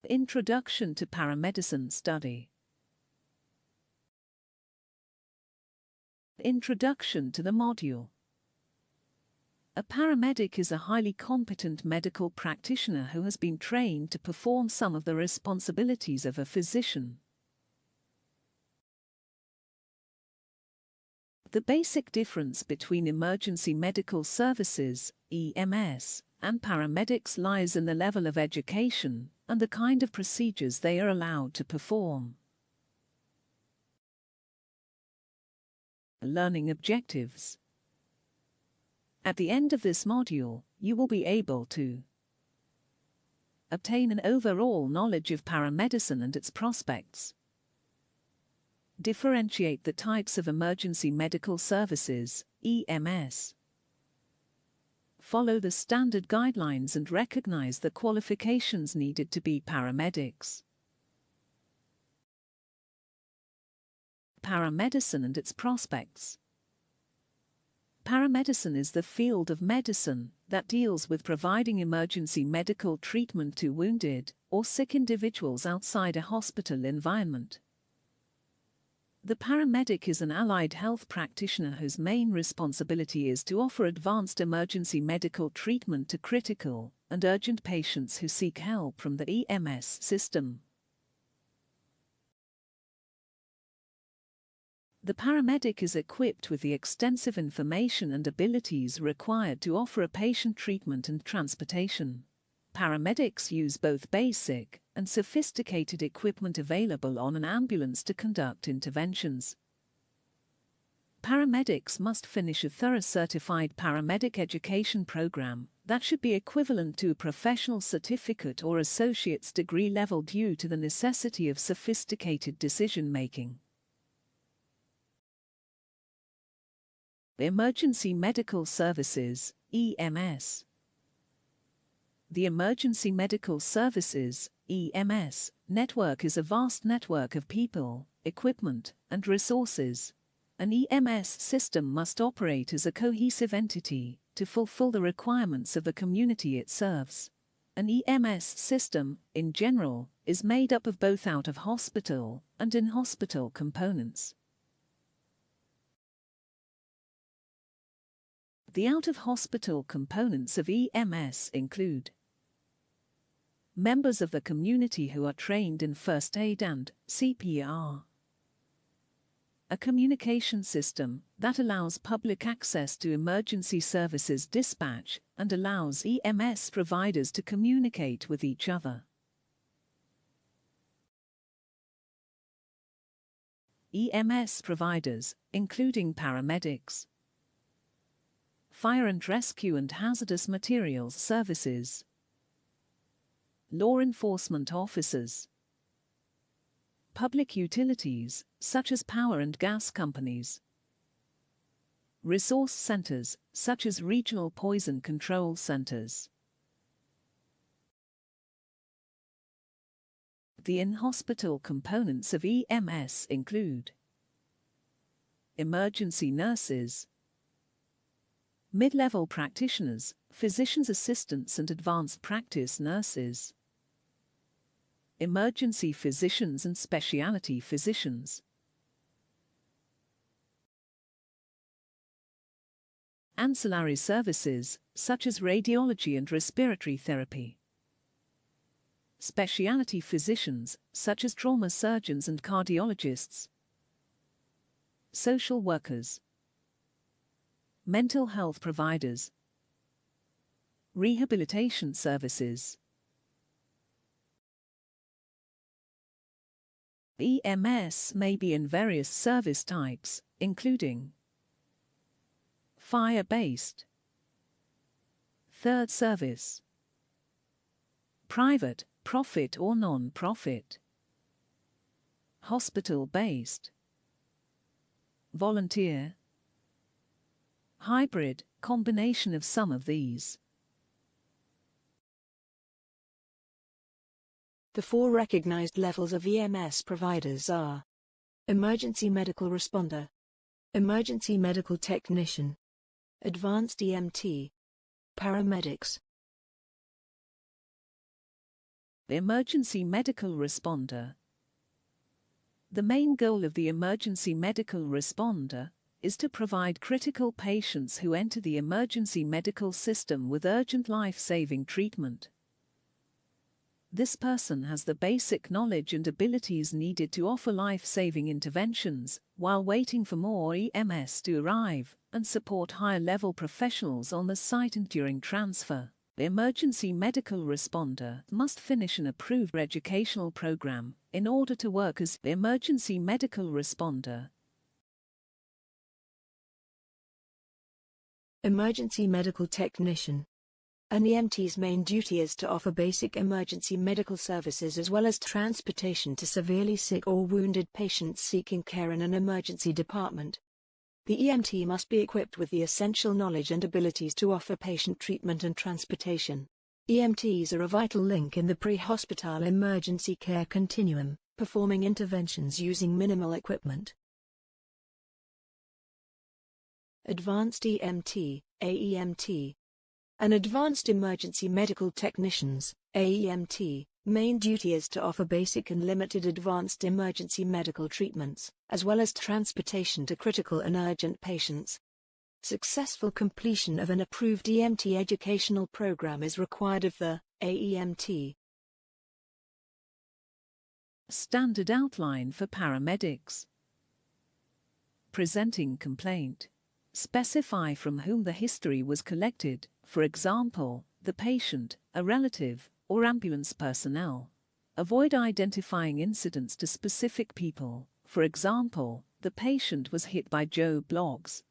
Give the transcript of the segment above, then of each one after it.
Introduction to Paramedicine Study. Introduction to the module. A paramedic is a highly competent medical practitioner who has been trained to perform some of the responsibilities of a physician. The basic difference between emergency medical services, EMS, and paramedics lies in the level of education and the kind of procedures they are allowed to perform. Learning objectives. At the end of this module, you will be able to obtain an overall knowledge of paramedicine and its prospects, differentiate the types of emergency medical services, EMS, follow the standard guidelines and recognize the qualifications needed to be paramedics. Paramedicine and its prospects. Paramedicine is the field of medicine that deals with providing emergency medical treatment to wounded or sick individuals outside a hospital environment. The paramedic is an allied health practitioner whose main responsibility is to offer advanced emergency medical treatment to critical and urgent patients who seek help from the EMS system. The paramedic is equipped with the extensive information and abilities required to offer a patient treatment and transportation. Paramedics use both basic and sophisticated equipment available on an ambulance to conduct interventions. Paramedics must finish a thorough certified paramedic education program that should be equivalent to a professional certificate or associate's degree level due to the necessity of sophisticated decision-making. Emergency Medical Services, EMS. The Emergency Medical Services, EMS, network is a vast network of people, equipment, and resources. An EMS system must operate as a cohesive entity to fulfill the requirements of the community it serves. An EMS system, in general, is made up of both out-of-hospital and in-hospital components. The out-of-hospital components of EMS include members of the community who are trained in first aid and CPR, a communication system that allows public access to emergency services dispatch and allows EMS providers to communicate with each other. EMS providers, including paramedics, fire and rescue and hazardous materials services, law enforcement officers, public utilities, such as power and gas companies, resource centers, such as regional poison control centers. The in-hospital components of EMS include emergency nurses, mid-level practitioners, physician's assistants and advanced practice nurses, emergency physicians and specialty physicians, ancillary services, such as radiology and respiratory therapy, specialty physicians, such as trauma surgeons and cardiologists, social workers, mental health providers, rehabilitation services. EMS may be in various service types, including fire-based, third service, private, profit or non-profit, hospital-based, volunteer, hybrid, combination of some of these. The four recognized levels of EMS providers are Emergency medical responder, emergency medical technician, advanced EMT, paramedics. Emergency medical responder. The main goal of the emergency medical responder is to provide critical patients who enter the emergency medical system with urgent life-saving treatment. This person has the basic knowledge and abilities needed to offer life-saving interventions while waiting for more EMS to arrive and support higher-level professionals on the site and during transfer. The emergency medical responder must finish an approved educational program in order to work as the emergency medical responder. Emergency medical technician. An EMT's main duty is to offer basic emergency medical services as well as transportation to severely sick or wounded patients seeking care in an emergency department. The EMT must be equipped with the essential knowledge and abilities to offer patient treatment and transportation. EMTs are a vital link in the pre-hospital emergency care continuum, performing interventions using minimal equipment. Advanced EMT, AEMT. An Advanced Emergency Medical Technician's, AEMT, main duty is to offer basic and limited advanced emergency medical treatments, as well as transportation to critical and urgent patients. Successful completion of an approved EMT educational program is required of the AEMT. Standard outline for paramedics. Presenting complaint. Specify from whom the history was collected, for example, the patient, a relative, or ambulance personnel. Avoid identifying incidents to specific people, for example, the patient was hit by Joe Bloggs.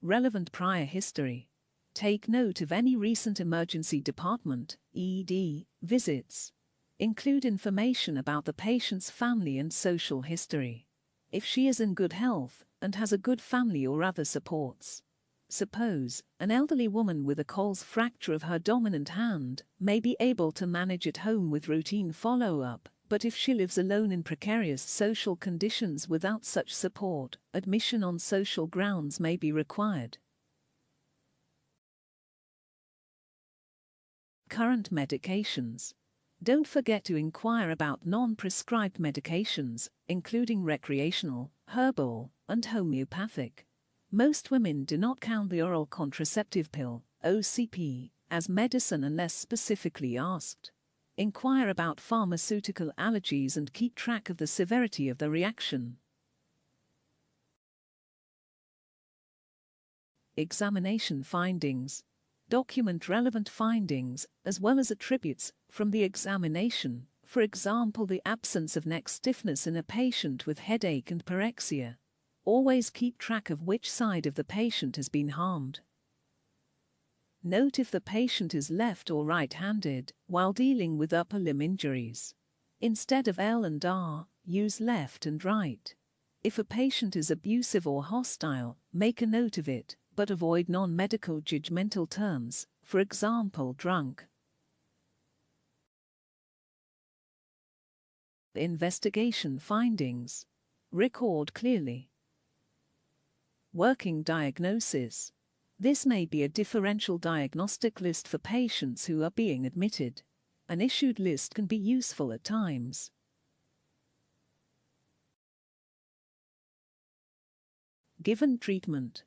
Relevant prior history. Take note of any recent emergency department, ED, visits. Include information about the patient's family and social history. If she is in good health and has a good family or other supports. Suppose an elderly woman with a Colles fracture of her dominant hand may be able to manage at home with routine follow-up, but if she lives alone in precarious social conditions without such support, admission on social grounds may be required. Current medications. Don't forget to inquire about non-prescribed medications, including recreational, herbal, and homeopathic. Most women do not count the oral contraceptive pill, OCP, as medicine unless specifically asked. Inquire about pharmaceutical allergies and keep track of the severity of the reaction. Examination findings. Document relevant findings, as well as attributes, from the examination, for example the absence of neck stiffness in a patient with headache and pyrexia. Always keep track of which side of the patient has been harmed. Note if the patient is left or right-handed while dealing with upper limb injuries. Instead of L and R, use left and right. If a patient is abusive or hostile, make a note of it, but avoid non-medical judgmental terms, for example drunk. Investigation findings. Record clearly. Working diagnosis. This may be a differential diagnostic list for patients who are being admitted. An issued list can be useful at times. Given treatment.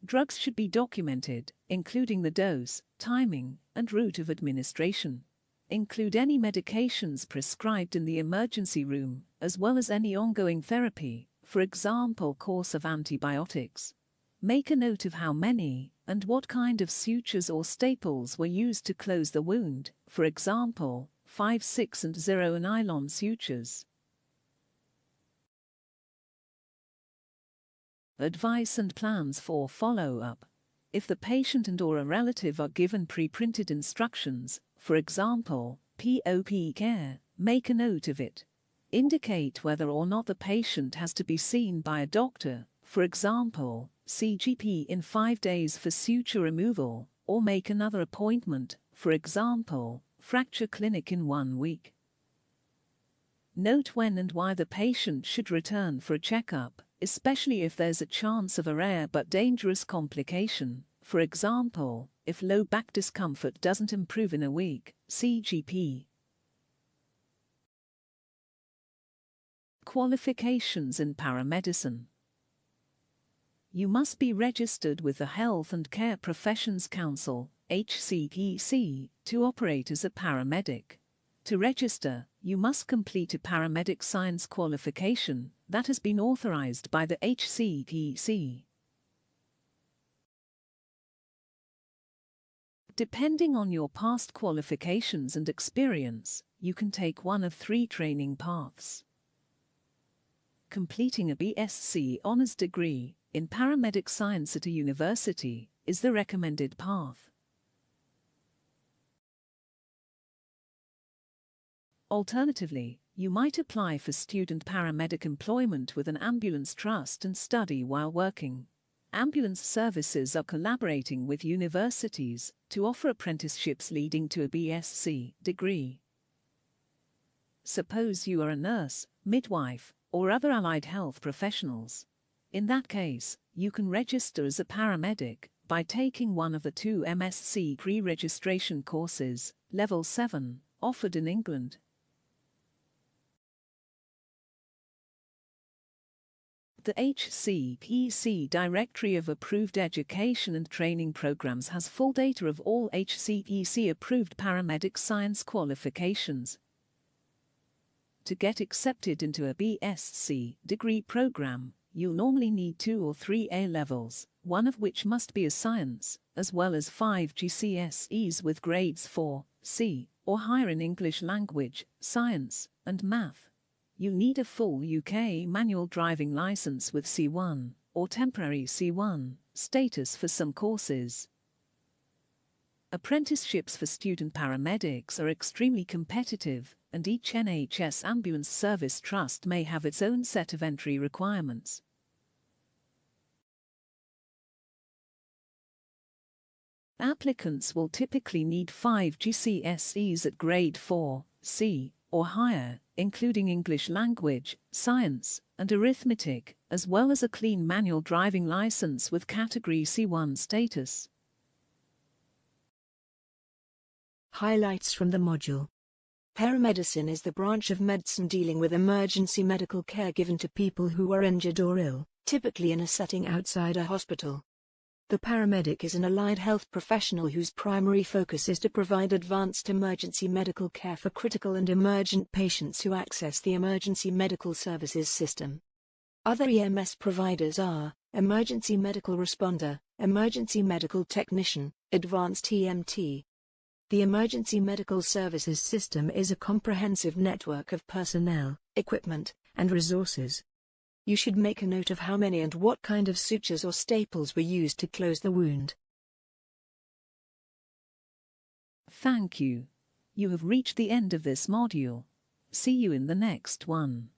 Drugs should be documented, including the dose, timing, and route of administration. Include any medications prescribed in the emergency room, as well as any ongoing therapy, for example course of antibiotics. Make a note of how many and what kind of sutures or staples were used to close the wound, for example, 5, 6 and 0 nylon sutures. Advice and plans for follow-up. If the patient and/or a relative are given pre-printed instructions, for example, POP care, make a note of it. Indicate whether or not the patient has to be seen by a doctor, for example, CGP in 5 days for suture removal, or make another appointment, for example, fracture clinic in 1 week. Note when and why the patient should return for a checkup, especially if there's a chance of a rare but dangerous complication. For example, if low back discomfort doesn't improve in a week, see GP. Qualifications in paramedicine. You must be registered with the Health and Care Professions Council, HCPC, to operate as a paramedic. To register, you must complete a paramedic science qualification that has been authorized by the HCPC. Depending on your past qualifications and experience, you can take one of 3 training paths. Completing a BSc honors degree in paramedic science at a university is the recommended path. Alternatively, you might apply for student paramedic employment with an ambulance trust and study while working. Ambulance services are collaborating with universities to offer apprenticeships leading to a BSc degree. Suppose you are a nurse, midwife, or other allied health professionals. In that case, you can register as a paramedic by taking one of the 2 MSc pre-registration courses, Level 7, offered in England. The HCPC Directory of Approved Education and Training Programs has full data of all HCPC-approved paramedic science qualifications. To get accepted into a BSc degree program, you'll normally need 2 or 3 A-levels, one of which must be a science, as well as 5 GCSEs with grades 4, C, or higher in English language, science, and math. You need a full UK manual driving licence with C1, or temporary C1, status for some courses. Apprenticeships for student paramedics are extremely competitive, and each NHS ambulance service trust may have its own set of entry requirements. Applicants will typically need 5 GCSEs at grade 4, C, or higher, including English language, science, and arithmetic, as well as a clean manual driving licence with category C1 status. Highlights from the module. Paramedicine is the branch of medicine dealing with emergency medical care given to people who are injured or ill, typically in a setting outside a hospital. The paramedic is an allied health professional whose primary focus is to provide advanced emergency medical care for critical and emergent patients who access the emergency medical services system. Other EMS providers are emergency medical responder, emergency medical technician, advanced EMT. The emergency medical services system is a comprehensive network of personnel, equipment, and resources. You should make a note of how many and what kind of sutures or staples were used to close the wound. Thank you. You have reached the end of this module. See you in the next one.